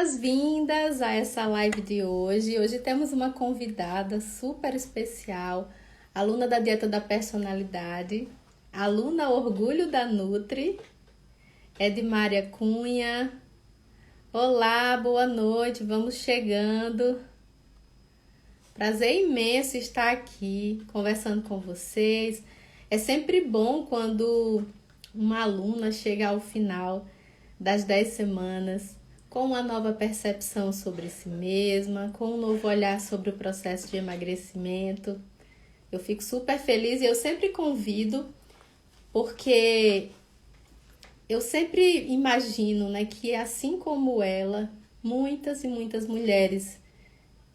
boas-vindas a essa live de hoje. Hoje temos uma convidada super especial, aluna da Dieta da Personalidade, aluna Orgulho da Nutri, Edmária Cunha. Olá, boa noite, vamos chegando. Prazer imenso estar aqui conversando com vocês. É sempre bom quando uma aluna chega ao final das 10 semanas com uma nova percepção sobre si mesma, com um novo olhar sobre o processo de emagrecimento. Eu fico super feliz e eu sempre convido, porque eu sempre imagino, né, que assim como ela, muitas e muitas mulheres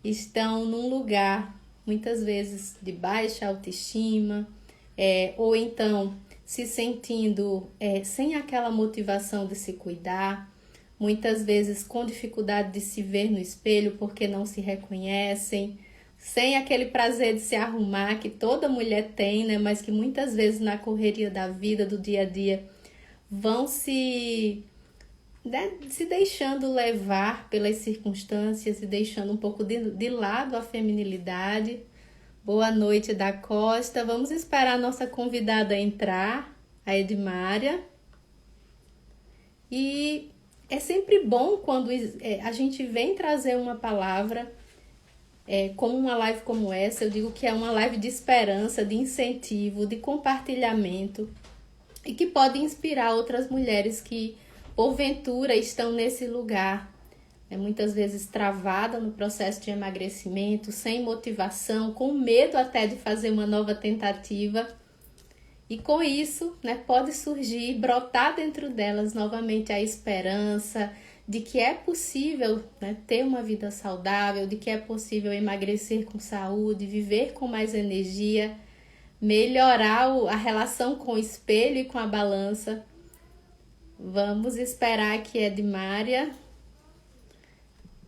estão num lugar, muitas vezes, de baixa autoestima, ou então se sentindo sem aquela motivação de se cuidar, muitas vezes com dificuldade de se ver no espelho porque não se reconhecem, sem aquele prazer de se arrumar que toda mulher tem, né? Mas que muitas vezes na correria da vida, do dia a dia, vão se deixando levar pelas circunstâncias e deixando um pouco de lado a feminilidade. Boa noite, da Costa. Vamos esperar a nossa convidada entrar, a Edmária. E é sempre bom quando a gente vem trazer uma palavra, como uma live como essa. Eu digo que é uma live de esperança, de incentivo, de compartilhamento, e que pode inspirar outras mulheres que, porventura, estão nesse lugar, muitas vezes travada no processo de emagrecimento, sem motivação, com medo até de fazer uma nova tentativa. E com isso, né, pode surgir, brotar dentro delas novamente a esperança de que é possível, né, ter uma vida saudável, de que é possível emagrecer com saúde, viver com mais energia, melhorar a relação com o espelho e com a balança. Vamos esperar que a Edmária...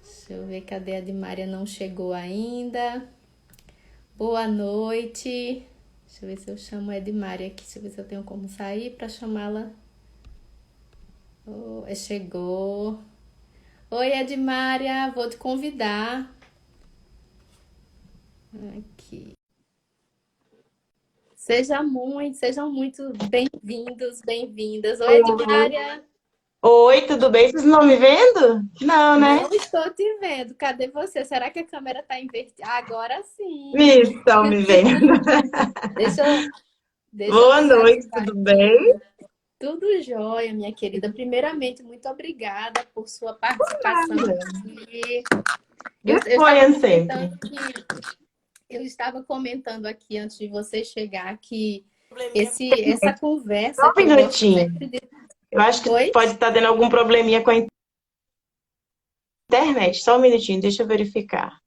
Deixa eu ver, cadê a Edmária? Não chegou ainda. Boa noite. Deixa eu ver se eu chamo a Edmária aqui. Deixa eu ver se eu tenho como sair para chamá-la. Chegou. Oi, Edmária. Vou te convidar. Aqui. Sejam muito bem-vindos, bem-vindas. Oi, Edmária. Oi, tudo bem? Vocês não estão me vendo? Não, né? Não estou te vendo. Cadê você? Será que a câmera está invertida? Agora sim. Estão me vendo. Deixa eu Boa noite, visualizar tudo aqui. bem? Tudo jóia, minha querida. Primeiramente, muito obrigada por sua participação aqui. Disponha sempre. Eu estava comentando aqui antes de você chegar que essa conversa Só um que eu gosto minutinho. sempre de... Eu acho que Oi? pode estar dando algum probleminha com a internet. Só um minutinho, deixa eu verificar.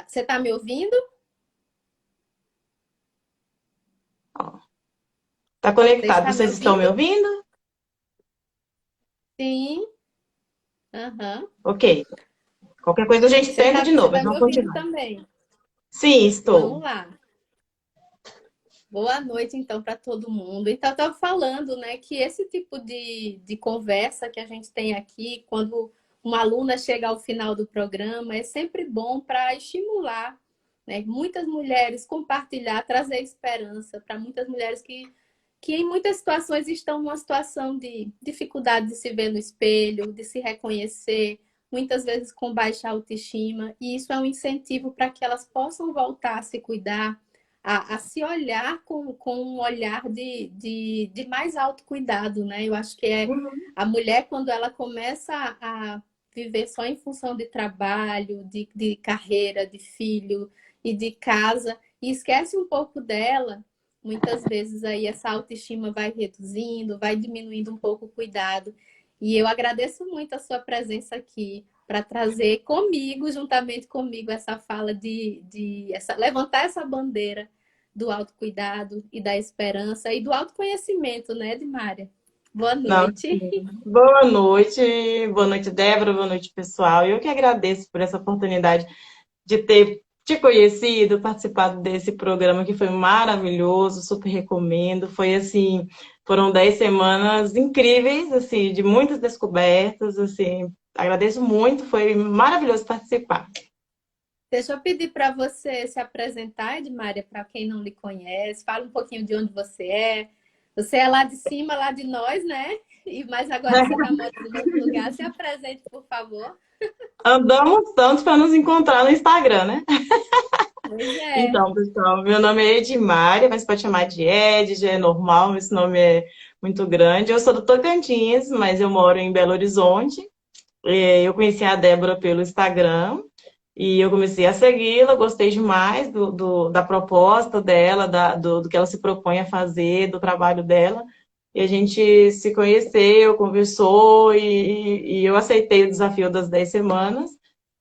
Você está me ouvindo? Tá conectado. Vocês estão me ouvindo? Sim. Aham. Ok. Qualquer coisa a gente tenta de novo. Você está me Vamos ouvindo continuar. também? Sim, estou. Vamos lá. Boa noite, então, para todo mundo. Então, eu estava falando, né, que esse tipo de conversa que a gente tem aqui, quando uma aluna chega ao final do programa, é sempre bom para estimular, né, muitas mulheres, compartilhar, trazer esperança para muitas mulheres que em muitas situações estão numa situação de dificuldade de se ver no espelho, de se reconhecer, muitas vezes com baixa autoestima, e isso é um incentivo para que elas possam voltar a se cuidar, a se olhar com um olhar de mais autocuidado, né? Eu acho que a mulher, quando ela começa a viver só em função de trabalho, de carreira, de filho e de casa, e esquece um pouco dela, muitas vezes aí essa autoestima vai reduzindo, vai diminuindo um pouco o cuidado. E eu agradeço muito a sua presença aqui para trazer comigo, juntamente comigo, essa fala levantar essa bandeira do autocuidado e da esperança e do autoconhecimento, né, Edmária? Boa noite. Boa noite, Débora, boa noite, pessoal. Eu que agradeço por essa oportunidade de ter te conhecido, participado desse programa que foi maravilhoso, super recomendo. Foi assim, foram 10 semanas incríveis, assim, de muitas descobertas, assim, Agradeço muito, foi maravilhoso participar. Deixa eu pedir para você se apresentar, Edmária, para quem não lhe conhece. Fala um pouquinho de onde você é. Você é lá de cima, lá de nós, né? Mas agora você está morando em outro lugar. Se apresente, por favor. Andamos tanto para nos encontrar no Instagram, né? Pois é. Então, pessoal, meu nome é Edmária, mas pode chamar de Ed, já é normal, esse nome é muito grande. Eu sou do Tocantins, mas eu moro em Belo Horizonte. Eu conheci a Débora pelo Instagram e eu comecei a segui-la, gostei demais da proposta dela, do que ela se propõe a fazer, do trabalho dela. E a gente se conheceu, conversou e eu aceitei o desafio das 10 semanas.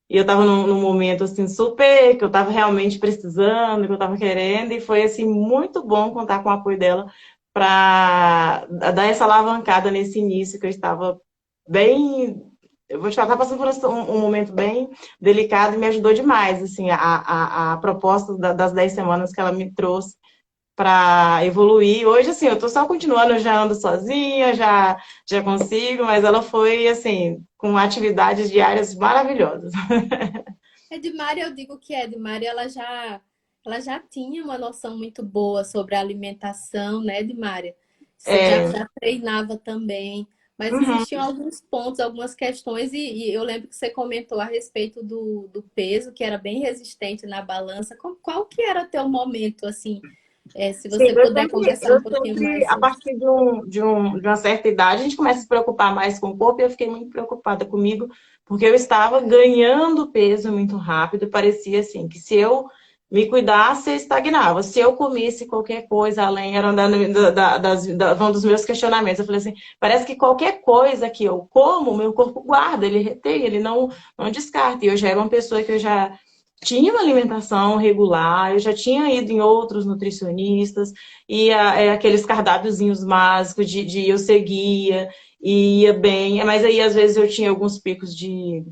E eu estava num momento assim super que eu estava realmente precisando, que eu estava querendo, e foi assim muito bom contar com o apoio dela para dar essa alavancada nesse início que eu estava bem. Eu vou te falar, estava passando por um momento bem delicado e me ajudou demais, assim, a proposta das 10 semanas que ela me trouxe para evoluir. Hoje, assim, eu estou só continuando, eu já ando sozinha, já consigo, mas ela foi, assim, com atividades diárias maravilhosas. Edmária, eu digo que Edmária, ela já tinha uma noção muito boa sobre a alimentação, né, Edmária? Você É, já treinava também, mas uhum. existiam alguns pontos, algumas questões, e eu lembro que você comentou a respeito do peso, que era bem resistente na balança. Qual que era o teu momento, assim, se Sim, você puder conversar um eu pouquinho sempre, mais a sobre. partir de uma certa idade, a gente começa a se preocupar mais com o corpo, e eu fiquei muito preocupada comigo, porque eu estava ganhando peso muito rápido, e parecia assim, que se eu me cuidasse, eu estagnava. Se eu comesse qualquer coisa além, era um dos meus questionamentos. Eu falei assim, parece que qualquer coisa que eu como, meu corpo guarda, ele retém, ele não descarta. E eu já era uma pessoa que eu já tinha uma alimentação regular, eu já tinha ido em outros nutricionistas, e aqueles cardápiozinhos básicos de eu seguia, e ia bem, mas aí às vezes eu tinha alguns picos de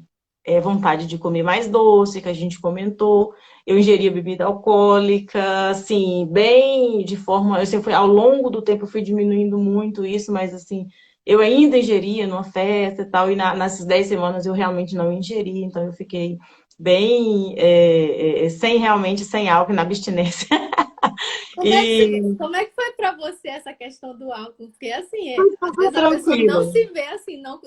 vontade de comer mais doce, que a gente comentou, eu ingeria bebida alcoólica, assim, bem de forma, eu sempre fui, ao longo do tempo eu fui diminuindo muito isso, mas assim, eu ainda ingeria numa festa e tal, e nessas 10 semanas eu realmente não ingeri, então eu fiquei bem sem realmente sem álcool na abstinência. E Como é que foi para você essa questão do álcool? Porque assim, às foi vezes a pessoa não tranquilo. se vê assim, não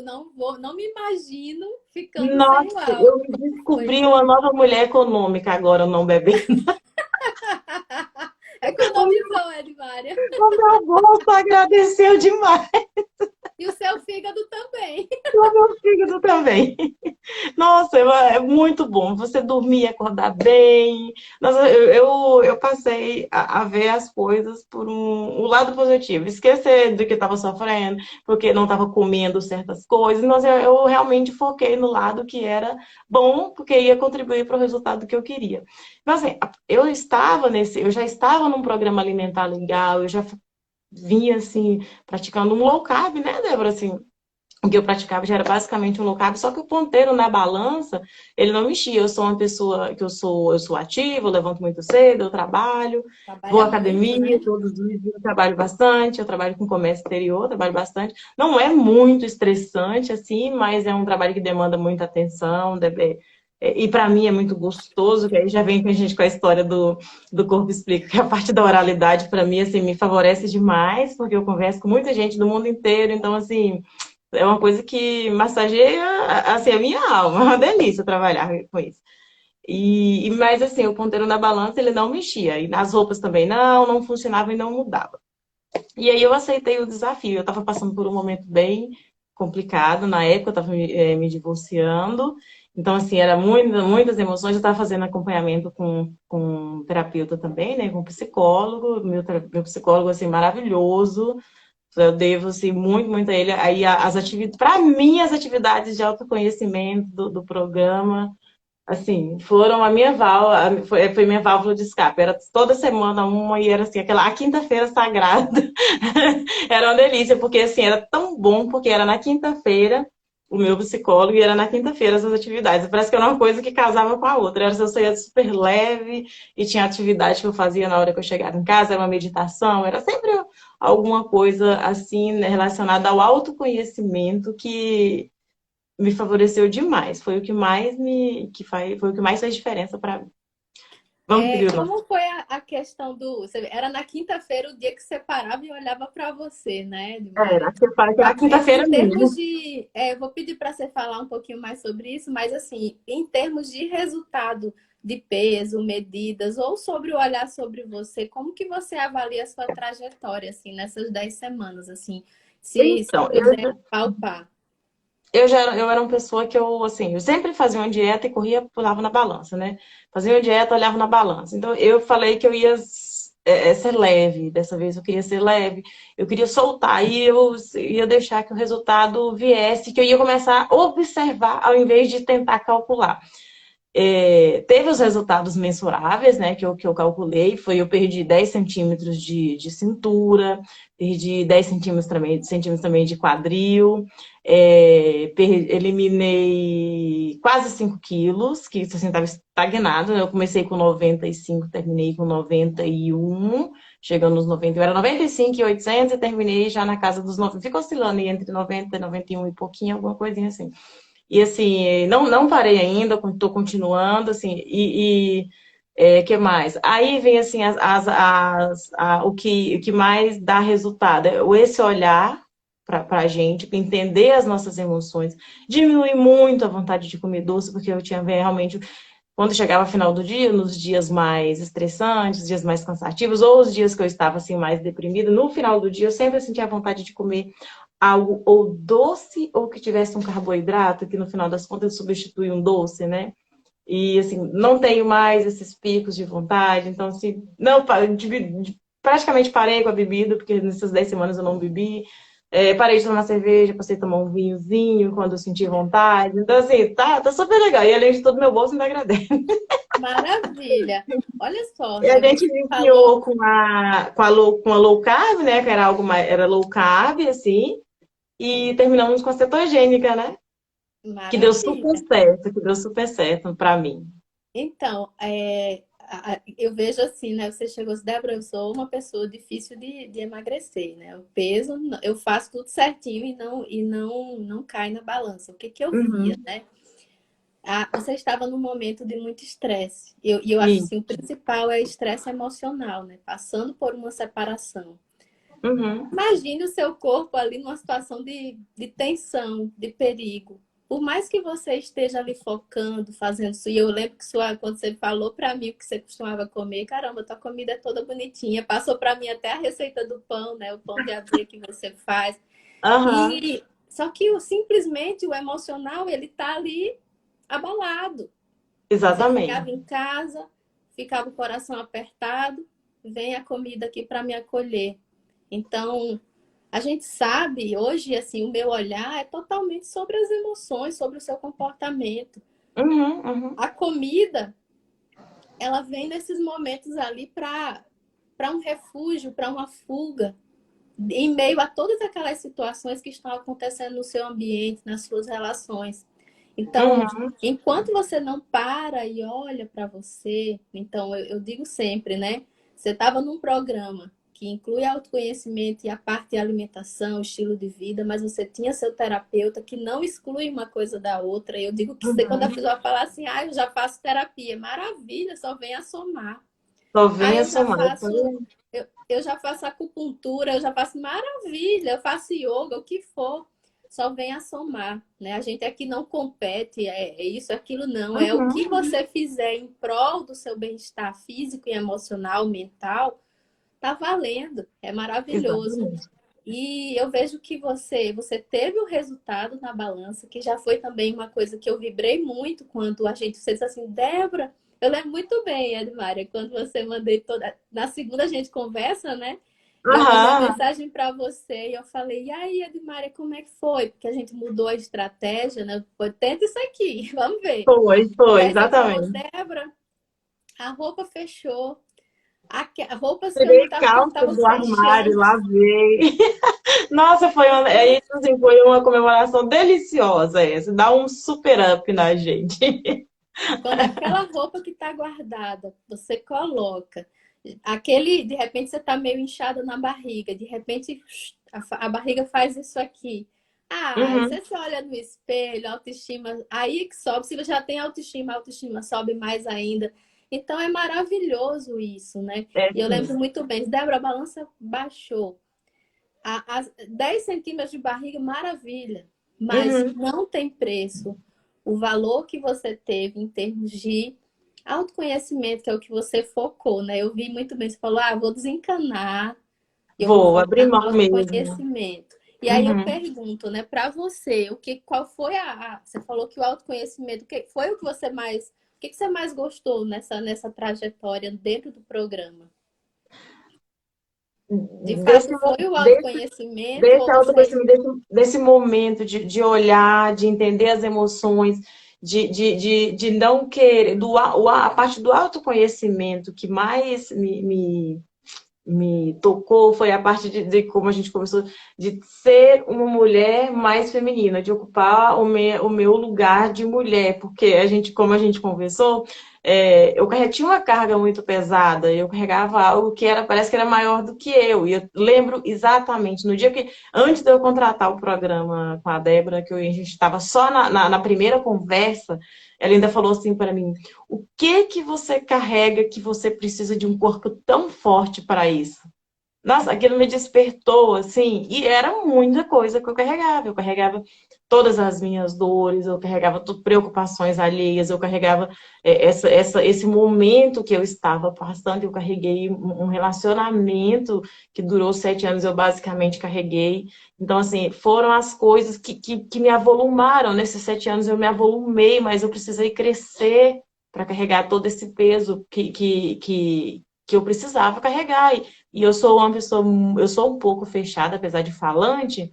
me imagino ficando sem o Nossa, eu álcool. me Como foi? descobri uma nova mulher econômica agora, não bebendo. Economizou, Edmária. O meu bolso agradeceu demais. E o seu fígado também. O meu fígado também. Nossa, é muito bom. Você dormir, acordar bem. Nossa, eu passei a ver as coisas por um lado positivo. Esquecer do que estava sofrendo, porque não estava comendo certas coisas. Mas eu realmente foquei no lado que era bom, porque ia contribuir para o resultado que eu queria. Mas assim, eu já estava num programa alimentar legal, eu já vinha assim, praticando um low carb, né, Débora? Assim, o que eu praticava já era basicamente um low carb, só que o ponteiro na balança, ele não mexia. Eu sou uma pessoa que eu sou ativa, eu levanto muito cedo, eu trabalho, vou à Trabalha muito, academia né? todos os dias, eu trabalho bastante, eu trabalho com comércio exterior, trabalho bastante. Não é muito estressante assim, mas é um trabalho que demanda muita atenção, e para mim é muito gostoso, que aí já vem com a gente com a história do Corpo Explica, que a parte da oralidade para mim assim me favorece demais, porque eu converso com muita gente do mundo inteiro, então assim, é uma coisa que massageia assim, a minha alma. É uma delícia trabalhar com isso. Mas assim, o ponteiro na balança ele não mexia. E nas roupas também não funcionava e não mudava. E aí eu aceitei o desafio. Eu estava passando por um momento bem complicado. Na época eu estava me divorciando. Então, assim, era muitas emoções. Eu estava fazendo acompanhamento com um terapeuta também, né? Com um psicólogo. Meu psicólogo, assim, maravilhoso. Eu devo assim, muito a ele. Aí as atividades, para mim, as atividades de autoconhecimento do programa, assim, foram a minha válvula, foi minha válvula de escape. Era toda semana uma e era assim, aquela a quinta-feira sagrada. Era uma delícia, porque assim, era tão bom, porque era na quinta-feira o meu psicólogo e era na quinta-feira essas atividades. Parece que era uma coisa que casava com a outra. Era se eu saía super leve e tinha atividade que eu fazia na hora que eu chegava em casa, era uma meditação, era sempre alguma coisa assim, né, relacionada ao autoconhecimento que me favoreceu demais. Foi o que mais foi o que mais fez diferença para mim. Vamos É, seguir o nosso. como foi a questão do. Era na quinta-feira o dia que você parava e olhava para você, né, Era, Edmária? você fala que era Em quinta-feira termos mesmo. de. Eu vou pedir para você falar um pouquinho mais sobre isso, mas assim, em termos de resultado de peso, medidas, ou sobre o olhar sobre você, como que você avalia a sua trajetória, assim, nessas 10 semanas, assim, se Então, puder palpar? eu era uma pessoa que assim, eu sempre fazia uma dieta e corria, pulava na balança, né? Fazia uma dieta, olhava na balança. Então, eu falei que eu ia ser leve, dessa vez eu queria ser leve, eu queria soltar, e eu ia deixar que o resultado viesse, que eu ia começar a observar ao invés de tentar calcular. Teve os resultados mensuráveis, né, que eu calculei, eu perdi 10 centímetros de cintura, perdi 10 centímetros também de quadril, eliminei quase 5 quilos, que assim, estava estagnado, né? Eu comecei com 95, terminei com 91, chegando nos 90, eu era 95 e 800 e terminei já na casa dos 90, fica oscilando aí entre 90 e 91 e pouquinho, alguma coisinha assim. E assim, não parei ainda, estou continuando, assim, que mais? Aí vem assim o que mais dá resultado, esse olhar para a gente, entender as nossas emoções, diminui muito a vontade de comer doce, porque eu tinha realmente, quando chegava ao final do dia, nos dias mais estressantes, dias mais cansativos, ou os dias que eu estava assim mais deprimida, no final do dia eu sempre sentia vontade de comer algo ou doce ou que tivesse um carboidrato, que no final das contas substitui um doce, né? E assim, não tenho mais esses picos de vontade, então assim, não, praticamente parei com a bebida, porque nessas 10 semanas eu não bebi. Parei de tomar cerveja, passei a tomar um vinhozinho quando eu senti vontade. Então, assim, tá super legal. E além de tudo, meu bolso ainda agradece. Maravilha! Olha só, E a né? gente Você falou. iniciou com a low carb, né? Que era algo mais, era low carb, assim, e terminamos com a cetogênica, né? Maravilha. Que deu super certo pra mim. Então, eu vejo assim, né? Você chegou assim, Débora, eu sou uma pessoa difícil de emagrecer, né? O peso, eu faço tudo certinho e não cai na balança. O que que eu via, Uhum. né? Você estava num momento de muito estresse. E eu acho E, assim, o principal é estresse emocional, né? Passando por uma separação. uhum. Imagine o seu corpo ali numa situação de tensão, de perigo. Por mais que você esteja ali focando, fazendo isso, e eu lembro que quando você falou para mim o que você costumava comer, caramba, tua comida é toda bonitinha. Passou para mim até a receita do pão, né? O pão de aveia que você faz. Aham, E só que simplesmente o emocional, ele tá ali abalado. Você chegava exatamente. em casa, ficava o coração apertado, vem a comida aqui para me acolher. Então, a gente sabe, hoje, assim, o meu olhar é totalmente sobre as emoções, sobre o seu comportamento. Uhum, uhum. A comida, ela vem nesses momentos ali para um refúgio, para uma fuga, em meio a todas aquelas situações que estão acontecendo no seu ambiente, nas suas relações. Então, Uhum. enquanto você não para e olha para você, então eu digo sempre, né? Você estava num programa que inclui autoconhecimento e a parte de alimentação, estilo de vida, mas você tinha seu terapeuta que não exclui uma coisa da outra. Eu digo que você, quando a Uhum. pessoa fala assim, eu já faço terapia, maravilha, só vem a somar. Só Ah, venha eu já somar. faço, eu já faço acupuntura, eu já faço maravilha, eu faço yoga, o que for, só vem a somar, né? A gente aqui não compete, é isso, aquilo não, é o que Uhum. você fizer em prol do seu bem-estar físico e emocional, mental, tá valendo, é maravilhoso. Exatamente. E eu vejo que você teve o resultado na balança, que já foi também uma coisa que eu vibrei muito quando você disse assim, Débora, eu lembro muito bem, Edmária, quando você mandei toda. Na segunda a gente conversa, né? E eu mandei uma Aham. mensagem para você e eu falei, e aí, Edmária, como é que foi? Porque a gente mudou a estratégia, né? Foi, tenta isso aqui, vamos ver. E Foi, aí você falou, exatamente. Débora, a roupa fechou. Roupas que eu não Tirei tava, que não calça estavam do armário, fechando. lavei. Nossa, Então, isso, assim, foi uma comemoração deliciosa essa. Dá um super up na gente. quando aquela roupa que está guardada, você coloca, de repente você está meio inchado na barriga, de repente a barriga faz isso aqui. Ah, Uhum. você se olha no espelho, autoestima, aí que sobe. Se já tem autoestima, a autoestima sobe mais ainda. Então é maravilhoso isso, né? É E eu lembro sim. muito bem, Débora, a balança baixou. As 10 centímetros de barriga, maravilha. Mas Uhum. não tem preço o valor que você teve em termos de autoconhecimento, que é o que você focou, né? Eu vi muito bem, você falou, vou desencanar e eu vou Vou abrir focar no mão mesmo. autoconhecimento. E aí eu Uhum. pergunto, né, para você, qual foi você falou que o autoconhecimento, foi o que você mais, o que você mais gostou nessa trajetória dentro do programa? De Desse, fato, foi o desse, autoconhecimento desse ou você autoconhecimento, desse momento de olhar, de entender as emoções, de não querer, a parte do autoconhecimento que mais me tocou foi a parte de como a gente começou, de ser uma mulher mais feminina, de ocupar o meu lugar de mulher, porque como a gente conversou, tinha uma carga muito pesada, eu carregava algo que parece que era maior do que eu, e eu lembro exatamente, no dia que, antes de eu contratar o programa com a Débora, que a gente estava só na primeira conversa, ela ainda falou assim para mim, o que que você carrega que você precisa de um corpo tão forte para isso? Nossa, aquilo me despertou, assim, e era muita coisa que eu carregava. Eu carregava todas as minhas dores, eu carregava preocupações alheias, eu carregava esse momento que eu estava passando. Eu carreguei um relacionamento que durou 7 anos, eu basicamente carreguei. Então, assim, foram as coisas que me avolumaram. Nesses 7 anos eu me avolumei, mas eu precisei crescer para carregar todo esse peso que eu precisava carregar. E eu sou uma pessoa, eu sou um pouco fechada, apesar de falante,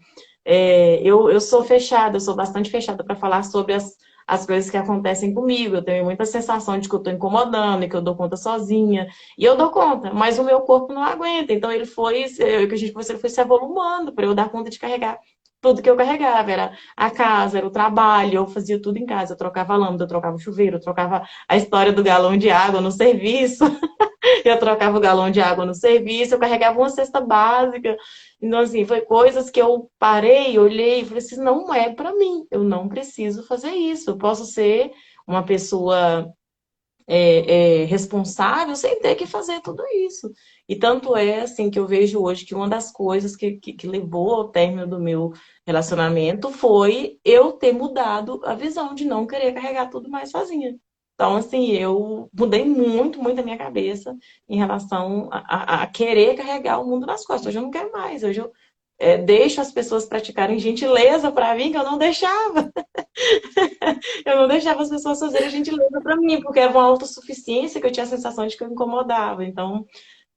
eu sou fechada, eu sou bastante fechada para falar sobre as coisas que acontecem comigo. Eu tenho muita sensação de que eu estou incomodando e que eu dou conta sozinha. E eu dou conta, mas o meu corpo não aguenta. Então ele foi, o que a gente conversou, ele foi se avolumando para eu dar conta de carregar tudo que eu carregava. Era a casa, era o trabalho, eu fazia tudo em casa. Eu trocava a lâmpada, eu trocava o chuveiro, eu trocava a história do galão de água no serviço. Eu trocava o galão de água no serviço, eu carregava uma cesta básica. Então, assim, foi coisas que eu parei, olhei e falei assim, não é para mim, eu não preciso fazer isso. Eu posso ser uma pessoa responsável sem ter que fazer tudo isso. E tanto é assim que eu vejo hoje que uma das coisas que levou ao término do meu relacionamento foi eu ter mudado a visão de não querer carregar tudo mais sozinha. Então, assim, eu mudei muito, muito a minha cabeça em relação a querer carregar o mundo nas costas. Hoje eu não quero mais. Hoje eu deixo as pessoas praticarem gentileza para mim, que eu não deixava. Eu não deixava as pessoas fazerem gentileza para mim, porque era uma autossuficiência que eu tinha a sensação de que eu incomodava. Então,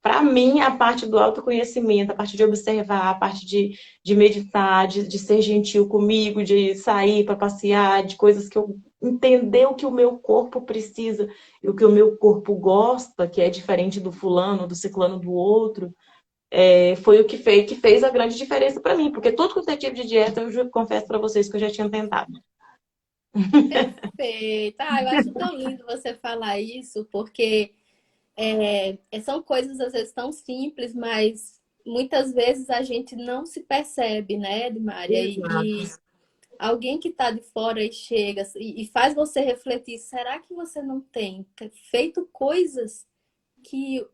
para mim, a parte do autoconhecimento, a parte de observar, a parte de meditar, de ser gentil comigo, de sair para passear, de coisas que eu entender o que o meu corpo precisa e o que o meu corpo gosta, que é diferente do fulano, do ciclano, do outro, foi o que fez a grande diferença para mim, porque tudo que eu tipo de dieta, confesso para vocês que eu já tinha tentado. perfeito. Eu acho tão lindo você falar isso, porque são coisas às vezes tão simples, mas muitas vezes a gente não se percebe, né, Edmária? E Exato. alguém que está de fora e chega e faz você refletir, será que você não tem feito coisas que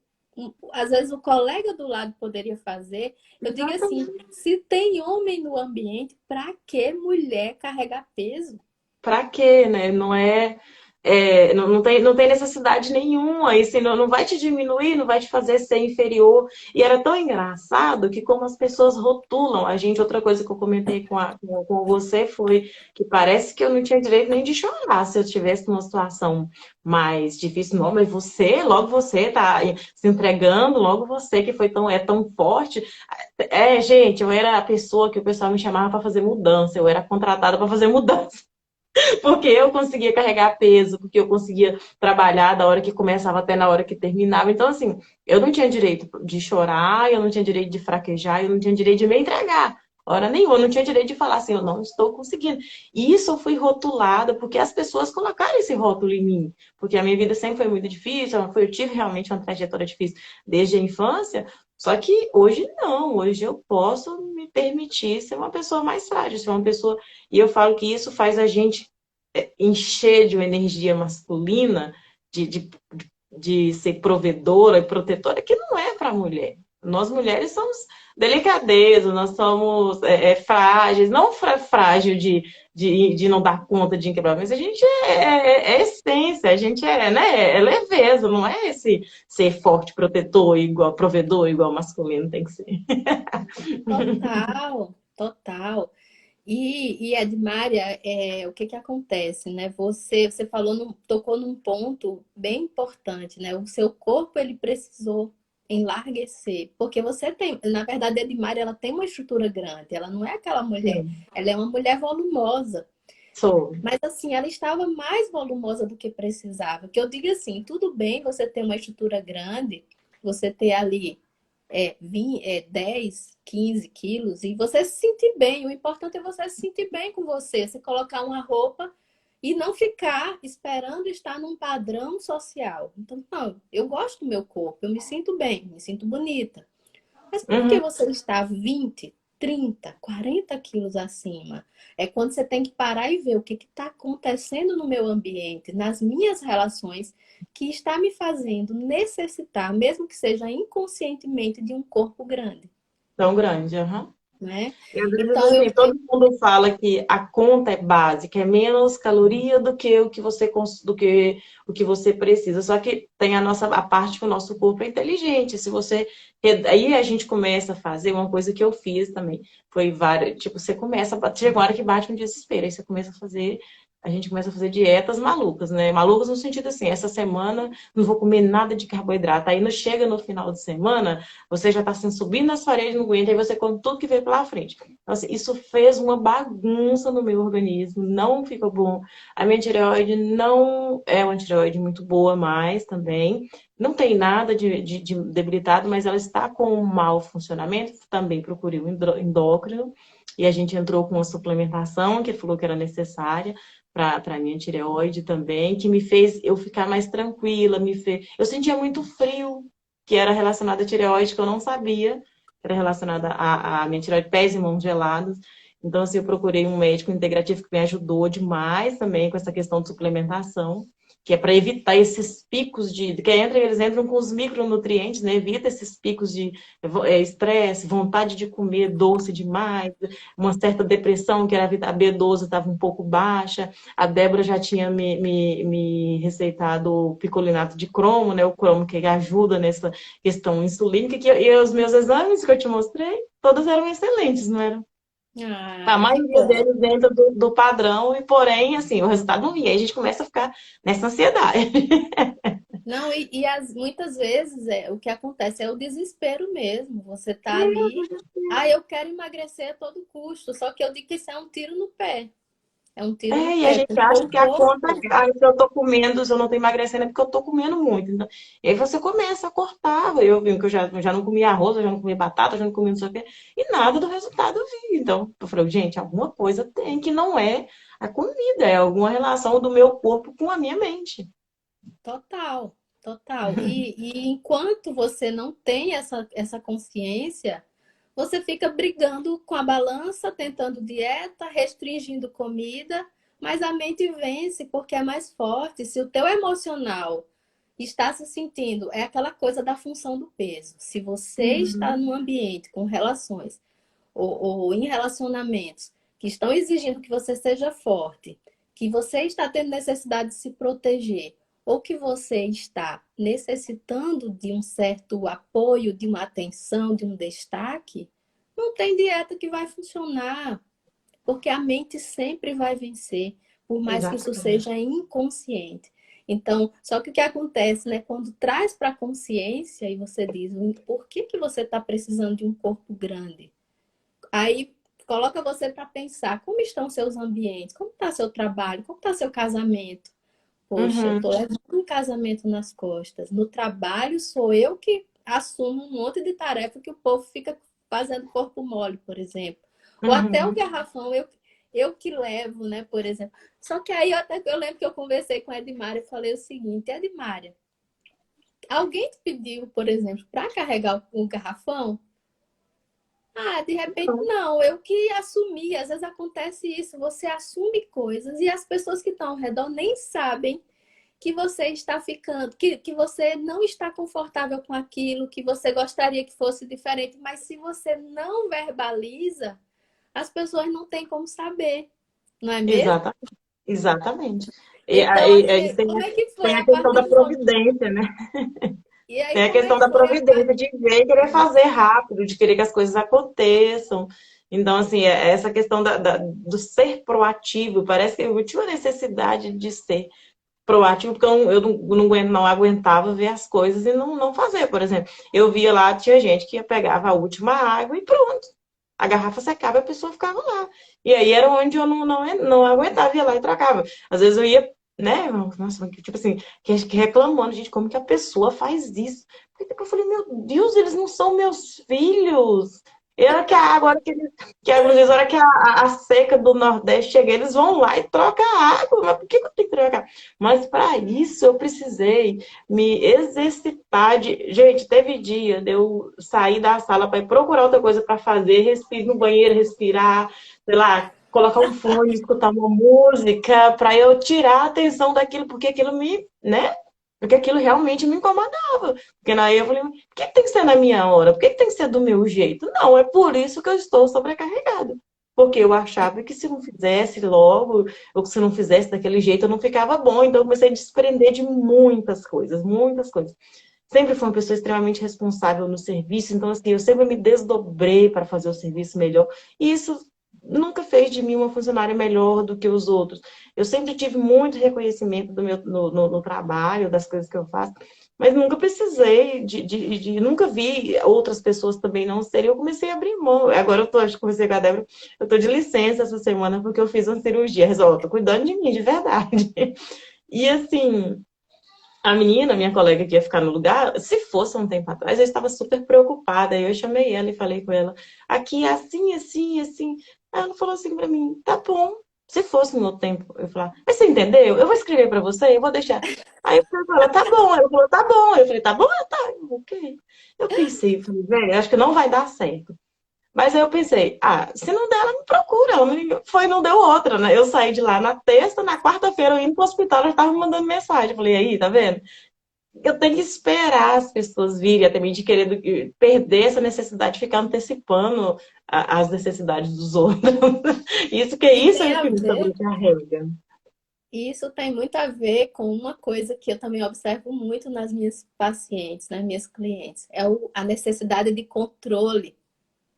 às vezes o colega do lado poderia fazer? Eu digo assim, Exatamente. se tem homem no ambiente, para que mulher carregar peso? Pra quê, né? Não é, não tem necessidade nenhuma, e assim, não vai te diminuir, não vai te fazer ser inferior. E era tão engraçado que como as pessoas rotulam a gente, outra coisa que eu comentei com você foi que parece que eu não tinha direito nem de chorar se eu estivesse numa situação mais difícil. Não, mas logo você tá se entregando, logo você que tão forte. Gente, eu era a pessoa que o pessoal me chamava para fazer mudança, eu era contratada para fazer mudança. Porque eu conseguia carregar peso, porque eu conseguia trabalhar da hora que começava até na hora que terminava. Então, assim, eu não tinha direito de chorar, eu não tinha direito de fraquejar, eu não tinha direito de me entregar. Hora nenhuma, eu não tinha direito de falar assim, eu não estou conseguindo. E isso eu fui rotulada porque as pessoas colocaram esse rótulo em mim. Porque a minha vida sempre foi muito difícil, eu tive realmente uma trajetória difícil desde a infância. Só que hoje não, hoje eu posso me permitir ser uma pessoa mais frágil, ser uma pessoa. E eu falo que isso faz a gente encher de uma energia masculina, de, de, de ser provedora e protetora, que não é para a mulher. Nós mulheres somos delicadezas, nós somos frágeis, não frágil de não dar conta de quebrar, mas a gente é essência, a gente né, é leveza, não é esse ser forte, protetor, igual provedor, igual masculino tem que ser. Total, total. E Edmária, o que que acontece, né? Você falou, tocou num ponto bem importante, né? O seu corpo, ele precisou enlarguecer, porque você tem, na verdade, a Edmária, ela tem uma estrutura grande, ela não é aquela mulher, Sim, ela é uma mulher volumosa, sou. mas assim, ela estava mais volumosa do que precisava, que eu digo assim, tudo bem você ter uma estrutura grande, você ter ali 10, 15 quilos e você se sentir bem. O importante é você se sentir bem com você. Você colocar uma roupa e não ficar esperando estar num padrão social. Então, não, eu gosto do meu corpo, eu me sinto bem, me sinto bonita. Mas por que Uhum. você está 20, 30, 40 quilos acima? É quando você tem que parar e ver o que está acontecendo no meu ambiente, nas minhas relações, que está me fazendo necessitar, mesmo que seja inconscientemente, de um corpo grande, Tão grande, aham. né? E às vezes, Então, assim, todo mundo fala que a conta é básica, é menos caloria do que o que o que você precisa. Só que tem a parte que o nosso corpo é inteligente. Se você aí a gente começa a fazer uma coisa que eu fiz também, foi várias, tipo, você começa chega uma hora que bate um desespero, aí você começa a fazer a gente começa a fazer dietas malucas, né? Malucas no sentido assim, essa semana não vou comer nada de carboidrato. Aí não chega no final de semana, você já está assim, subindo nas paredes, não aguenta, aí você come tudo que veio pela frente. Então, assim, isso fez uma bagunça no meu organismo, não fica bom. A minha tireoide não é uma tireoide muito boa mais também. Não tem nada de debilitado, mas ela está com um mau funcionamento. Também procurei o endócrino e a gente entrou com uma suplementação que falou que era necessária para a minha tireoide também, que me fez eu ficar mais tranquila, me fez... Eu sentia muito frio, que era relacionado à tireoide, que eu não sabia, que era relacionada à minha tireoide, pés e mãos gelados. Então, assim, eu procurei um médico integrativo que me ajudou demais também com essa questão de suplementação, que é para evitar esses picos que eles entram com os micronutrientes, né? Evita esses picos de estresse, vontade de comer doce demais, uma certa depressão, que era a B12 estava um pouco baixa. A Débora já tinha me receitado o picolinato de cromo, né? O cromo que ajuda nessa questão insulínica, e os meus exames que eu te mostrei, todos eram excelentes, não eram? A ai, que maioria bom. deles dentro do padrão, e porém, assim, o resultado não vinha. Aí a gente começa a ficar nessa ansiedade. Não, muitas vezes o que acontece é o desespero mesmo. Você tá ali, eu quero emagrecer a todo custo, só que eu digo que isso é um tiro no pé. É um tiro no E a pé, gente porque acha o que a conta, corpo. se eu tô comendo, se eu não tô emagrecendo, é porque eu tô comendo muito. Então, e aí você começa a cortar. Eu vi que eu já não comia arroz, eu já não comia batata, eu já não comia não sei o quê, e nada do resultado eu vi. Então, eu falei, gente, alguma coisa tem que não é a comida, é alguma relação do meu corpo com a minha mente. Total, total. E enquanto você não tem essa consciência, você fica brigando com a balança, tentando dieta, restringindo comida, mas a mente vence porque é mais forte. Se o teu emocional está se sentindo, é aquela coisa da função do peso. Se você está Uhum. num ambiente com relações ou em relacionamentos que estão exigindo que você seja forte, que você está tendo necessidade de se proteger, ou que você está necessitando de um certo apoio, de uma atenção, de um destaque, não tem dieta que vai funcionar, porque a mente sempre vai vencer, por mais que isso Exatamente. seja inconsciente. Então, só que o que acontece, né? Quando traz para a consciência e você diz, por que que você está precisando de um corpo grande? Aí coloca você para pensar como estão seus ambientes, como está seu trabalho, como está seu casamento. Poxa, eu Uhum. tô levando um casamento nas costas. No trabalho sou eu que assumo um monte de tarefa que o povo fica fazendo corpo mole, por exemplo. Ou até o Uhum. garrafão eu que levo, né, por exemplo. Só que aí eu lembro que eu conversei com a Edmária e falei o seguinte, Edmária, Alguém te pediu, por exemplo, para carregar o garrafão? Ah, de repente, não, eu que assumi. Às vezes acontece isso, você assume coisas e as pessoas que estão ao redor nem sabem que você está ficando, que você não está confortável com aquilo, que você gostaria que fosse diferente, mas se você não verbaliza, as pessoas não têm como saber, não é mesmo? Exatamente. Exatamente. E Então, aí assim, como é que foi tem a a questão partir da do momento? providência, né? E aí, Tem a como é questão que da foi a partir? providência, de ver e querer fazer rápido, de querer que as coisas aconteçam. Então, assim, essa questão do ser proativo, parece que eu tinha uma necessidade de ser proativo, porque eu não aguentava ver as coisas e não fazer. Por exemplo, eu via lá, tinha gente que pegava a última água e pronto. A garrafa secava e a pessoa ficava lá. E aí era onde eu não aguentava, ia lá e trocava. Às vezes eu ia, né? Nossa, tipo assim, que reclamando, gente, como que a pessoa faz isso? Porque eu falei, meu Deus, eles não são meus filhos. E a hora que a água, a hora que a seca do Nordeste chega, eles vão lá e trocam a água. Mas por que eu tenho que trocar? Mas para isso eu precisei me exercitar. Gente, teve dia de eu sair da sala para ir procurar outra coisa para fazer, respirar no banheiro, respirar, sei lá, colocar um fone, escutar uma música, para eu tirar a atenção daquilo, porque aquilo me, né? Porque aquilo realmente me incomodava. Porque aí eu falei, por que tem que ser na minha hora? Por que tem que ser do meu jeito? Não, é por isso que eu estou sobrecarregada. Porque eu achava que se não fizesse logo, ou que se não fizesse daquele jeito, eu não ficava bom. Então eu comecei a desprender de muitas coisas, muitas coisas. Sempre fui uma pessoa extremamente responsável no serviço, então assim, eu sempre me desdobrei para fazer o serviço melhor. E isso nunca fez de mim uma funcionária melhor do que os outros. Eu sempre tive muito reconhecimento do meu, no trabalho, das coisas que eu faço, mas nunca precisei nunca vi outras pessoas também não serem. Eu comecei a abrir mão. Agora comecei com a Débora, eu tô de licença essa semana porque eu fiz uma cirurgia. Resolve, tô cuidando de mim, de verdade. E assim, a menina, minha colega que ia ficar no lugar, se fosse um tempo atrás, eu estava super preocupada. Aí eu chamei ela e falei com ela, aqui é assim, assim, assim. Aí ela falou assim pra mim, tá bom. Se fosse no meu tempo, eu falava, mas você entendeu? Eu vou escrever pra você, eu vou deixar. Aí eu falei com ela, tá bom. Ela falou, tá bom. Eu falei, tá bom, tá, ok. Eu pensei, eu falei, velho, acho que não vai dar certo. Mas aí eu pensei, se não der, ela me procura. Ela foi, não deu outra, né? Eu saí de lá na terça, na quarta-feira, eu indo pro hospital, ela estava me mandando mensagem. Eu falei, aí, tá vendo? Eu tenho que esperar as pessoas virem até mim, de querer perder essa necessidade de ficar antecipando as necessidades dos outros. E Isso tem é a que me ver, sobrecarrega. e isso tem muito a ver com uma coisa que eu também observo muito nas minhas pacientes, nas minhas clientes, a necessidade de controle.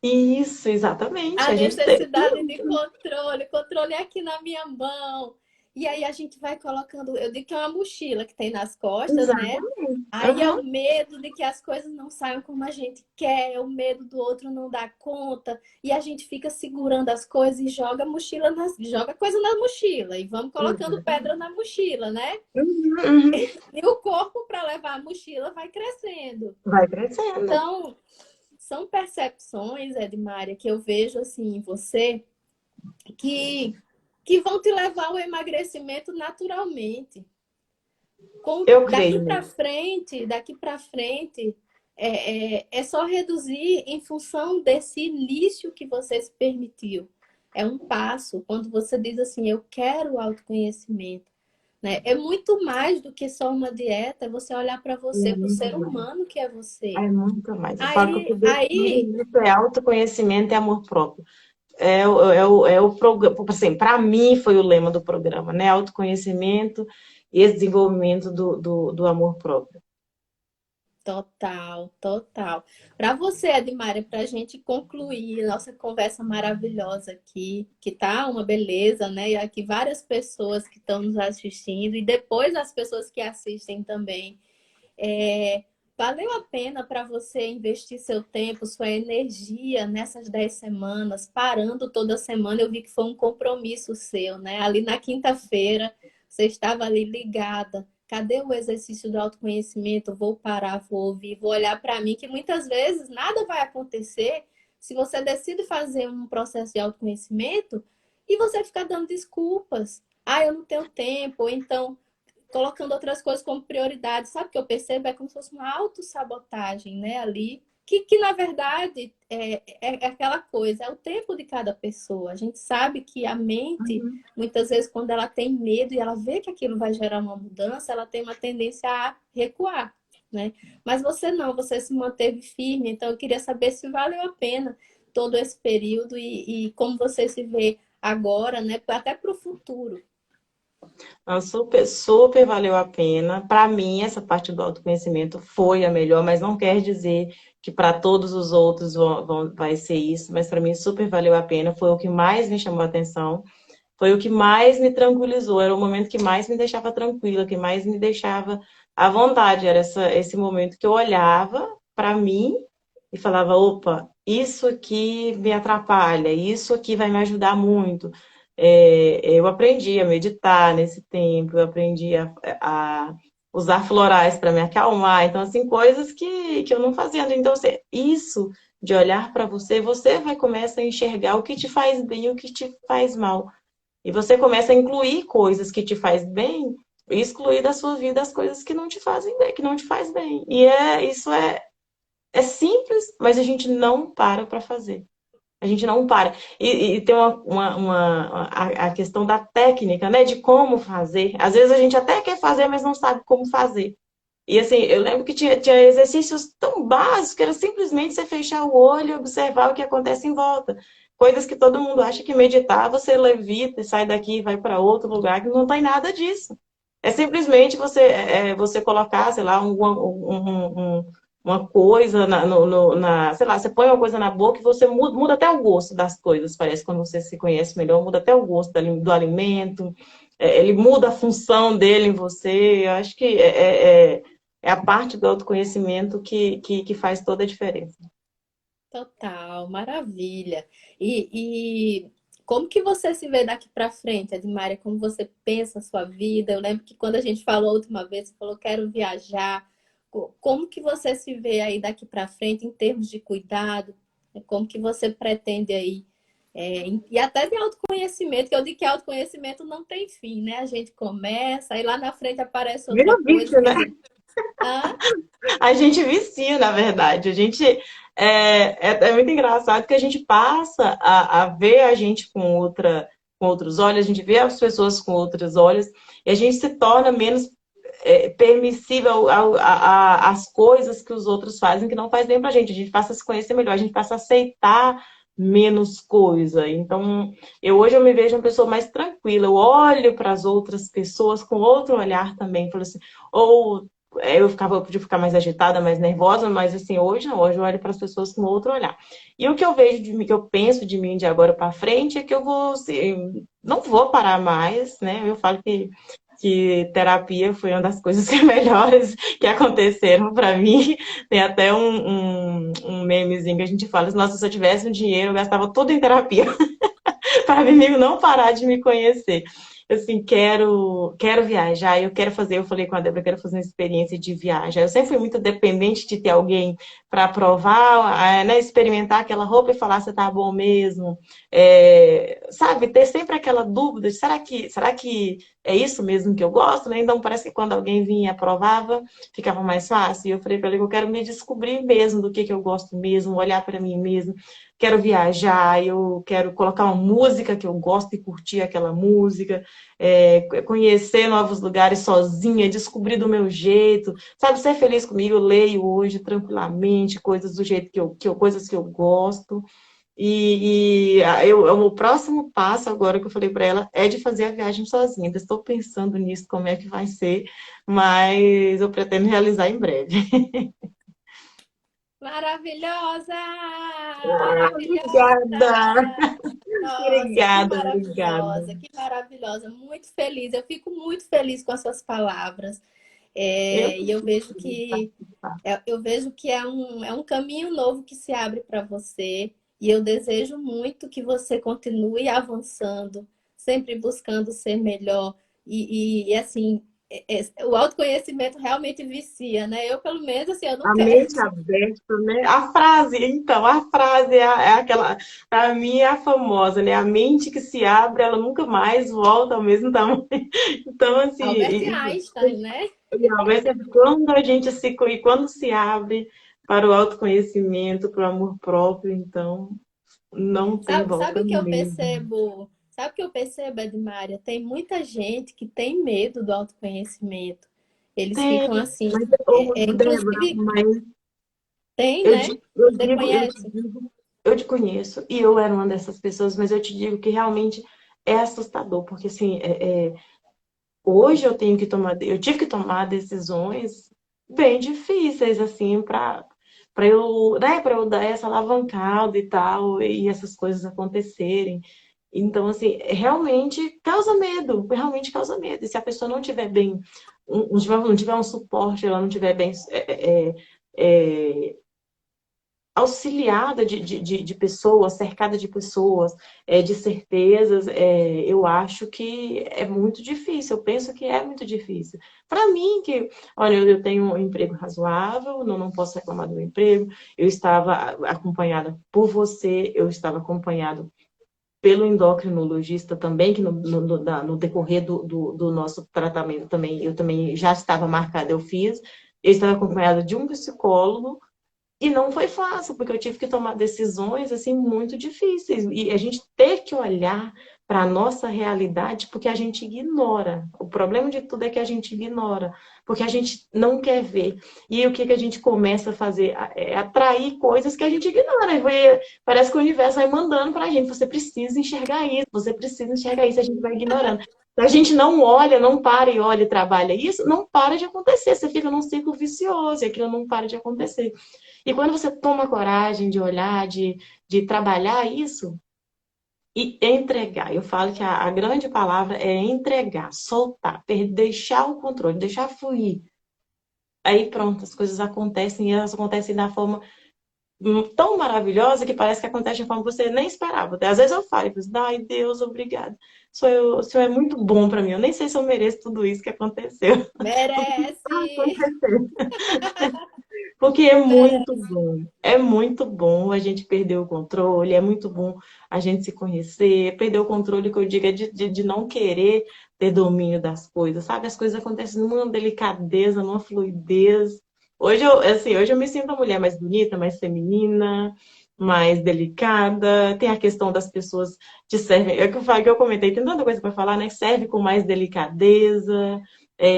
Isso, exatamente. A A gente tem. necessidade de controle, controle é aqui na minha mão. E aí a gente vai colocando, eu digo que é uma mochila que tem nas costas, né? Exatamente. Aí é Aham. o medo de que as coisas não saiam como a gente quer, é o medo do outro não dar conta, e a gente fica segurando as coisas e joga a mochila joga coisa na mochila e vamos colocando pedra na mochila, né? Uhum, uhum. E o corpo para levar a mochila vai crescendo. Vai crescendo. Então, são percepções, Edmária, que eu vejo assim em você que, que vão te levar ao emagrecimento naturalmente. Eu creio. Daqui para frente, é só reduzir em função desse início que você se permitiu. É um passo. Quando você diz assim, eu quero autoconhecimento, né? É muito mais do que só uma dieta, é você olhar para você, para o ser humano que é você. É muito mais. Eu falo que o que Aí, define isso é autoconhecimento e amor próprio. É o programa, assim, para mim foi o lema do programa, né? Autoconhecimento e esse desenvolvimento do amor próprio. total, total. Para você, Edmária, para a gente concluir nossa conversa maravilhosa aqui, que tá uma beleza, né? E aqui várias pessoas que estão nos assistindo, e depois as pessoas que assistem também. Valeu a pena para você investir seu tempo, sua energia nessas 10 semanas, parando toda semana? Eu vi que foi um compromisso seu, né? Ali na quinta-feira, você estava ali ligada. Cadê o exercício do autoconhecimento? Vou parar, vou ouvir, vou olhar para mim, que muitas vezes nada vai acontecer se você decide fazer um processo de autoconhecimento e você ficar dando desculpas. Ah, eu não tenho tempo, ou então colocando outras coisas como prioridade. Sabe o que eu percebo? É como se fosse uma autossabotagem, né, ali. Que na verdade, é aquela coisa, é o tempo de cada pessoa. A gente sabe que a mente, Uhum. muitas vezes, quando ela tem medo e ela vê que aquilo vai gerar uma mudança, ela tem uma tendência a recuar, né? Mas você não, você se manteve firme. Então, eu queria saber se valeu a pena todo esse período e como você se vê agora, né? Até para o futuro. Então, super, super valeu a pena. Para mim, essa parte do autoconhecimento foi a melhor, mas não quer dizer que para todos os outros vai ser isso. Mas para mim, super valeu a pena. Foi o que mais me chamou a atenção. Foi o que mais me tranquilizou. Era o momento que mais me deixava tranquila, que mais me deixava à vontade. Era esse momento que eu olhava para mim e falava: opa, isso aqui me atrapalha, isso aqui vai me ajudar muito. Eu aprendi a meditar nesse tempo, eu aprendi a usar florais para me acalmar. Então, assim, coisas que eu não fazia. Então, assim, isso de olhar para você, você vai começar a enxergar o que te faz bem e o que te faz mal. E você começa a incluir coisas que te faz bem e excluir da sua vida as coisas que não te fazem bem, que não te faz bem. Isso é simples, mas a gente não para fazer. A gente não para. E tem a questão da técnica, né? De como fazer. Às vezes a gente até quer fazer, mas não sabe como fazer. E assim, eu lembro que tinha exercícios tão básicos que era simplesmente você fechar o olho e observar o que acontece em volta. Coisas que todo mundo acha que meditar, você levita e sai daqui e vai para outro lugar, que não tem nada disso. É simplesmente você colocar, sei lá, uma coisa sei lá, você põe uma coisa na boca e você muda até o gosto das coisas, parece, quando você se conhece melhor, muda até o gosto do alimento, ele muda a função dele em você. Eu acho que é a parte do autoconhecimento que faz toda a diferença. Total, maravilha. E como que você se vê daqui para frente, Edmária? Como você pensa a sua vida? Eu lembro que quando a gente falou a última vez, você falou, quero viajar. Como que você se vê aí daqui para frente em termos de cuidado? Como que você pretende aí? E até de autoconhecimento, que eu digo que autoconhecimento não tem fim, né? A gente começa, aí lá na frente aparece outra Vira coisa, vício, quer né? dizer, ah, A gente vicia, na verdade. A gente é muito engraçado que a gente passa a ver a gente com outros olhos, a gente vê as pessoas com outros olhos, e a gente se torna menos permissível às coisas que os outros fazem que não faz bem pra gente. A gente passa a se conhecer melhor, a gente passa a aceitar menos coisa. Então, hoje eu me vejo uma pessoa mais tranquila. Eu olho para as outras pessoas com outro olhar também. Falo assim, ou eu podia ficar mais agitada, mais nervosa, mas assim, hoje não, hoje eu olho para as pessoas com outro olhar. E o que eu vejo de mim, que eu penso de mim de agora para frente, é que eu vou, assim, não vou parar mais, né? Eu falo que terapia foi uma das coisas melhores que aconteceram para mim. Tem até um memezinho que a gente fala, nossa, se eu tivesse um dinheiro, eu gastava tudo em terapia para mim não parar de me conhecer. Assim, quero viajar, eu quero fazer, eu falei com a Débora, eu quero fazer uma experiência de viagem. Eu sempre fui muito dependente de ter alguém para provar, né, experimentar aquela roupa e falar se tá bom mesmo. Sabe, ter sempre aquela dúvida de será que é isso mesmo que eu gosto, né? Então parece que quando alguém vinha e aprovava, ficava mais fácil. E eu falei para ele que eu quero me descobrir mesmo do que eu gosto mesmo, olhar para mim mesmo. Quero viajar, eu quero colocar uma música que eu gosto e curtir aquela música, conhecer novos lugares sozinha, descobrir do meu jeito, sabe, ser feliz comigo. Eu leio hoje tranquilamente, coisas do jeito coisas que eu gosto. O próximo passo agora que eu falei para ela é de fazer a viagem sozinha. Ainda estou pensando nisso, como é que vai ser, mas eu pretendo realizar em breve. maravilhosa! Obrigada, Maravilhosa! Nossa, que obrigada, obrigada. maravilhosa, que maravilhosa, muito feliz. Eu fico muito feliz com as suas palavras. Eu E eu vejo preciso que participar. é um caminho novo que se abre para você. E eu desejo muito que você continue avançando, sempre buscando ser melhor. E assim, o autoconhecimento realmente vicia, né? Eu, pelo menos, assim, eu não A quero. mente aberta, né? A frase, então, a frase é aquela, para mim é a famosa, né? A mente que se abre, ela nunca mais volta ao mesmo tamanho. Então, assim, Albert Einstein, né? realmente, quando a gente quando se abre para o autoconhecimento, para o amor próprio, então não tem Sabe volta o que eu mesmo. percebo? Sabe o que eu percebo, Edmária? Tem muita gente que tem medo do autoconhecimento. Eles Tem, ficam assim, mas, ô, Débora, inclusive, mas tem, eu, né? di- eu Você digo, eu te conhece? digo, eu te conheço e eu era uma dessas pessoas, mas eu te digo que realmente é assustador, porque assim, hoje eu tive que tomar decisões bem difíceis, assim, para eu dar essa alavancada e tal, e essas coisas acontecerem. Então, assim, realmente causa medo. E se a pessoa não tiver bem, não tiver um suporte, ela não tiver bem é, auxiliada de pessoas, cercada de pessoas, de certezas, eu acho que é muito difícil, eu penso que é muito difícil. Para mim, que, olha, eu tenho um emprego razoável, não posso reclamar do meu emprego, eu estava acompanhada por você, eu estava acompanhado pelo endocrinologista também, que no decorrer do nosso tratamento também, eu também já estava marcada, eu estava acompanhada de um psicólogo, e não foi fácil, porque eu tive que tomar decisões assim muito difíceis. E a gente ter que olhar para a nossa realidade porque a gente ignora. O problema de tudo é que a gente ignora, porque a gente não quer ver. E aí, o que, que a gente começa a fazer? É atrair coisas que a gente ignora. Parece que o universo vai mandando para a gente. Você precisa enxergar isso, você precisa enxergar isso, a gente vai ignorando. Se a gente não olha, não para e olha e trabalha isso, não para de acontecer. Você fica num ciclo vicioso e aquilo não para de acontecer. E quando você toma coragem de olhar, de trabalhar isso e entregar, eu falo que a grande palavra é entregar, soltar, deixar o controle, deixar fluir. Aí pronto, as coisas acontecem e elas acontecem da forma tão maravilhosa que parece que acontece de forma que você nem esperava. Às vezes eu falo, ai Deus, obrigada. O Senhor é muito bom para mim. Eu nem sei se eu mereço tudo isso que aconteceu. Porque Merece! aconteceu. Porque Merece. é muito bom a gente perder o controle, é muito bom a gente se conhecer, perder o controle que eu digo é de não querer ter domínio das coisas, sabe? As coisas acontecem numa delicadeza, numa fluidez. Hoje eu me sinto uma mulher mais bonita, mais feminina, mais delicada. Tem a questão das pessoas te servem, é o que eu falo, que eu comentei, tem tanta coisa para falar, né? Serve com mais delicadeza,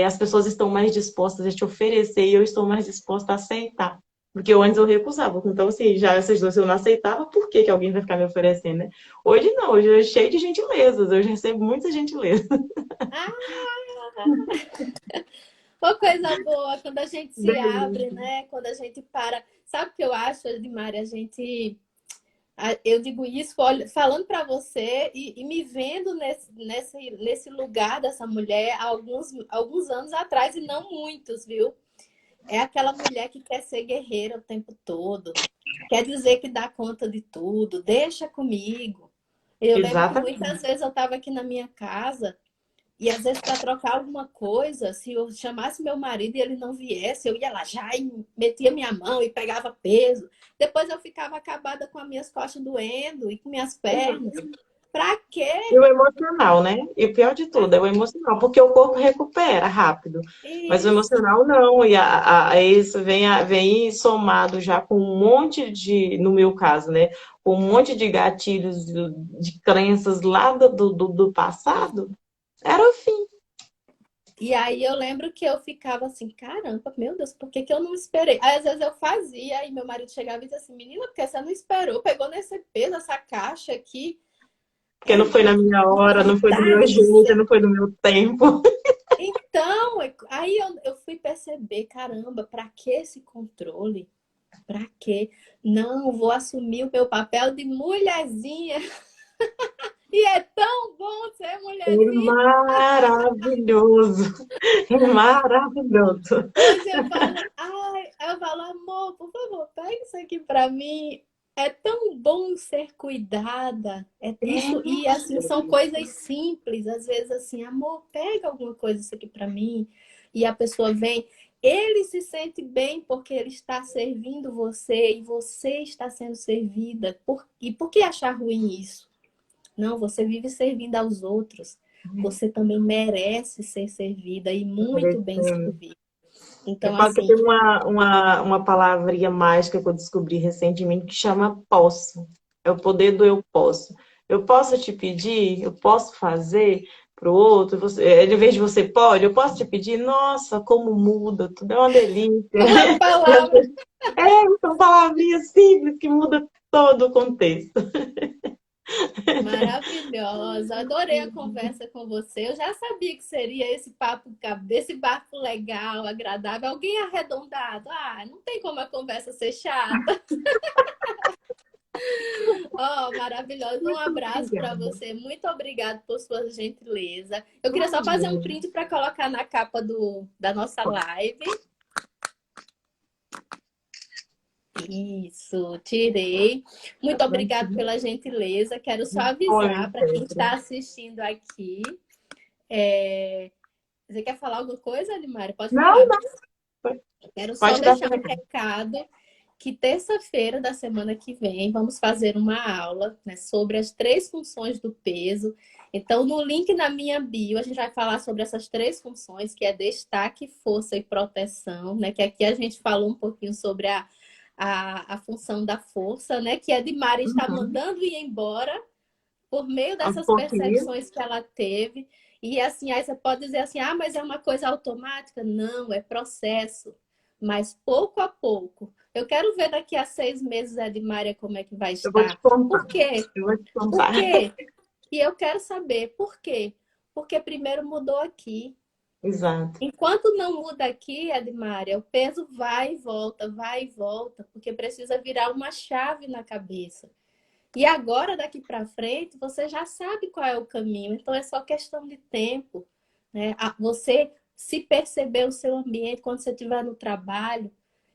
as pessoas estão mais dispostas a te oferecer e eu estou mais disposta a aceitar. Porque eu antes eu recusava. Então, assim, já essas duas eu não aceitava, por que que alguém vai ficar me oferecendo, né? Hoje não, hoje eu é cheio de gentilezas, hoje eu recebo muita gentileza. Ah, uma coisa boa quando a gente se abre, né? Quando a gente para. Sabe o que eu acho, Edmari? Eu digo isso falando para você e me vendo nesse lugar dessa mulher há alguns anos atrás, e não muitos, viu? É aquela mulher que quer ser guerreira o tempo todo, quer dizer que dá conta de tudo, deixa comigo. Eu lembro que Exatamente. muitas vezes eu estava aqui na minha casa e às vezes para trocar alguma coisa, se eu chamasse meu marido e ele não viesse, eu ia lá já e metia minha mão e pegava peso. Depois eu ficava acabada com as minhas costas doendo e com minhas pernas. Pra quê? E o emocional, né? E o pior de tudo é o emocional, porque o corpo recupera rápido, mas o Isso. emocional não. E isso vem somado já com um monte no meu caso, né? Com um monte de gatilhos de crenças lá do passado, era o fim. E aí eu lembro que eu ficava assim, caramba, meu Deus, por que que eu não esperei? Aí às vezes eu fazia, e meu marido chegava e dizia assim, menina, por que você não esperou? Pegou nesse peso, essa caixa aqui. Porque Ai, não foi na minha uma hora, não foi do meu vontade de jeito, ser. não foi do meu tempo. Então, aí eu fui perceber, caramba, pra que esse controle? Pra quê? Não, vou assumir o meu papel de mulherzinha. E é tão bom ser É mulherzinha. maravilhoso, é maravilhoso. Hoje eu falo, ai, eu falo, amor, por favor, pega isso aqui pra mim. É tão bom ser cuidada. É isso, É, e assim, são coisas simples. Às vezes, assim, amor, pega alguma coisa isso aqui para mim. E a pessoa vem. Ele se sente bem porque ele está servindo você e você está sendo servida. E por que achar ruim isso? Não, você vive servindo aos outros. Você também merece ser servida e muito bem servida. eu Então, falo que assim, tem uma palavrinha mágica que eu descobri recentemente que chama posso. É o poder do eu posso. Eu posso te pedir, eu posso fazer para o outro. Você, ele, em vez de você pode, eu posso te pedir. Nossa, como muda, tudo é uma delícia. uma palavra São palavrinhas simples que mudam todo o contexto. maravilhosa. Adorei a conversa com você. Eu já sabia que seria esse papo, esse barco legal, agradável, alguém arredondado. Ah, não tem como a conversa ser chata. Oh, maravilhosa. Um Muito abraço para obrigada. você. Muito obrigada por sua gentileza. Eu queria só fazer um Imagina. print para colocar na capa da nossa live. Isso, tirei. Muito obrigada pela gentileza. Quero só Foi avisar para quem sempre. está assistindo aqui. Você quer falar alguma coisa, Admari? Pode Não, falar. não. Quero só Pode dar deixar seu um recado. recado que terça-feira da semana que vem vamos fazer uma aula, né, sobre as três funções do peso. Então, no link na minha bio, a gente vai falar sobre essas três funções, que é destaque, força e proteção, né? Que aqui a gente falou um pouquinho sobre a função da força, né? Que a Edmari está Uhum. mandando ir embora por meio Um dessas pouquinho. percepções que ela teve. E assim, aí você pode dizer assim, ah, mas é uma coisa automática? Não, é processo. Mas pouco a pouco. Eu quero ver daqui a 6 meses a Edmária como é que vai Eu vou te estar. contar. Por quê? Eu vou te Por contar. quê? E eu quero saber por quê. Porque primeiro mudou aqui. Exato. Enquanto não muda aqui, Edmária, o peso vai e volta, porque precisa virar uma chave na cabeça. E agora, daqui para frente, você já sabe qual é o caminho. Então, é só questão de tempo, né? Você se perceber o seu ambiente quando você estiver no trabalho.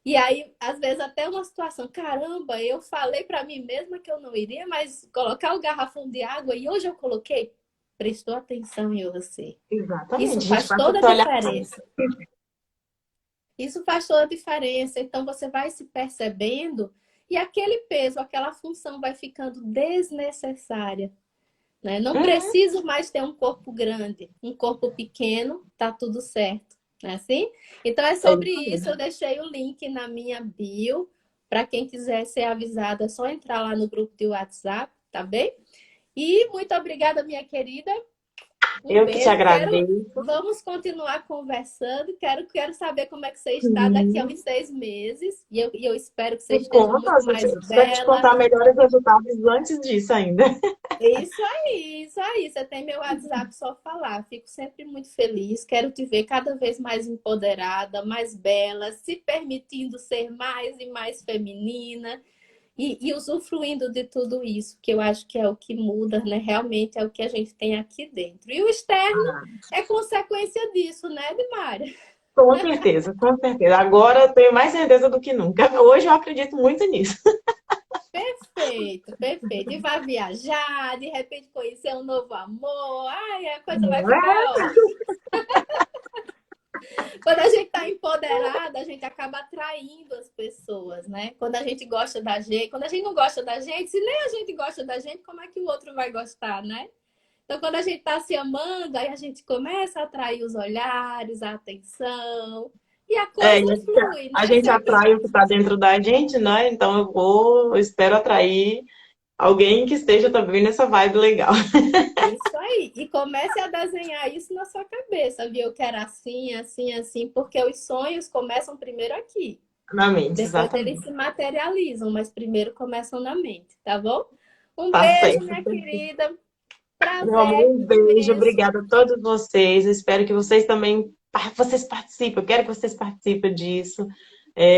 E aí, às vezes, até uma situação, caramba, eu falei para mim mesma que eu não iria, mas colocar o garrafão de água e hoje eu coloquei. Prestou atenção em você. Isso Exatamente. A gente faz passa toda a a olhar. diferença. Isso faz toda a diferença. Então, você vai se percebendo e aquele peso, aquela função vai ficando desnecessária, né? Não Uhum. preciso mais ter um corpo grande, um corpo pequeno, tá tudo certo, não é assim? Então, é É sobre isso isso. mesmo. Eu deixei o link na minha bio. Para quem quiser ser avisado, é só entrar lá no grupo de WhatsApp, tá bem? E muito obrigada, minha querida. Um Eu que te beijo. agradeço. Vamos continuar conversando. Quero saber como é que você está daqui a uns Sim. 6 meses. E eu espero que você Me esteja conta, muito eu mais espero te bela. contar melhores resultados antes disso ainda. Isso aí, isso aí. Você tem meu WhatsApp, só falar. Fico sempre muito feliz. Quero te ver cada vez mais empoderada, mais bela, se permitindo ser mais e mais feminina. E usufruindo de tudo isso, que eu acho que é o que muda, né? Realmente é o que a gente tem aqui dentro. E o externo é consequência disso, né, Dimária? Com certeza, com certeza. Agora eu tenho mais certeza do que nunca. Hoje eu acredito muito nisso. Perfeito, perfeito. E vai viajar, de repente conhecer um novo amor. Ai, a coisa vai Não é? ficar ótima. Quando a gente está empoderada, a gente acaba atraindo as pessoas, né? Quando a gente gosta da gente, quando a gente não gosta da gente, se nem a gente gosta da gente, como é que o outro vai gostar, né? Então, quando a gente está se amando, aí a gente começa a atrair os olhares, a atenção, e a É, coisa e flui, a né? gente atrai o que está dentro da gente, né? Então eu espero atrair alguém que esteja também nessa vibe legal. Isso aí. E comece a desenhar isso na sua cabeça, viu? Eu quero assim, assim, assim, porque os sonhos começam primeiro aqui. Na mente, Depois eles exatamente. se materializam, mas primeiro começam na mente, tá bom? Um Tá beijo, certo. minha querida. Meu amor, Prazer um beijo, imenso. obrigada a todos vocês. Eu espero que vocês também vocês participem. Eu quero que vocês participem disso.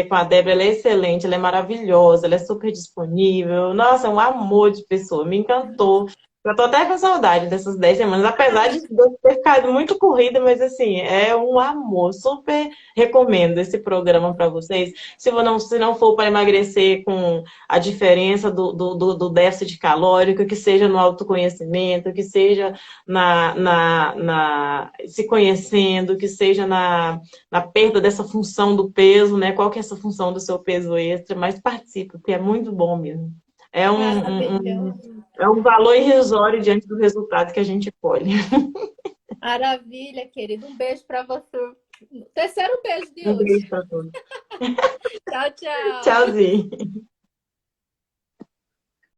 Com a Débora, ela é excelente, ela é maravilhosa, ela é super disponível. Nossa, é um amor de pessoa, me encantou. Eu tô até com saudade dessas 10 semanas, apesar de eu ter ficado muito corrida, mas assim, é um amor. Super recomendo esse programa para vocês. Se não for para emagrecer com a diferença do déficit calórico, que seja no autoconhecimento, que seja se conhecendo, que seja na perda dessa função do peso, né? Qual que é essa função do seu peso extra, mas participa, porque é muito bom mesmo. É Maravilhoso. é um valor irrisório diante do resultado que a gente colhe. Maravilha, querido. Um beijo para você. Terceiro beijo de Um hoje. beijo para todos. Tchau, tchau. Tchauzinho.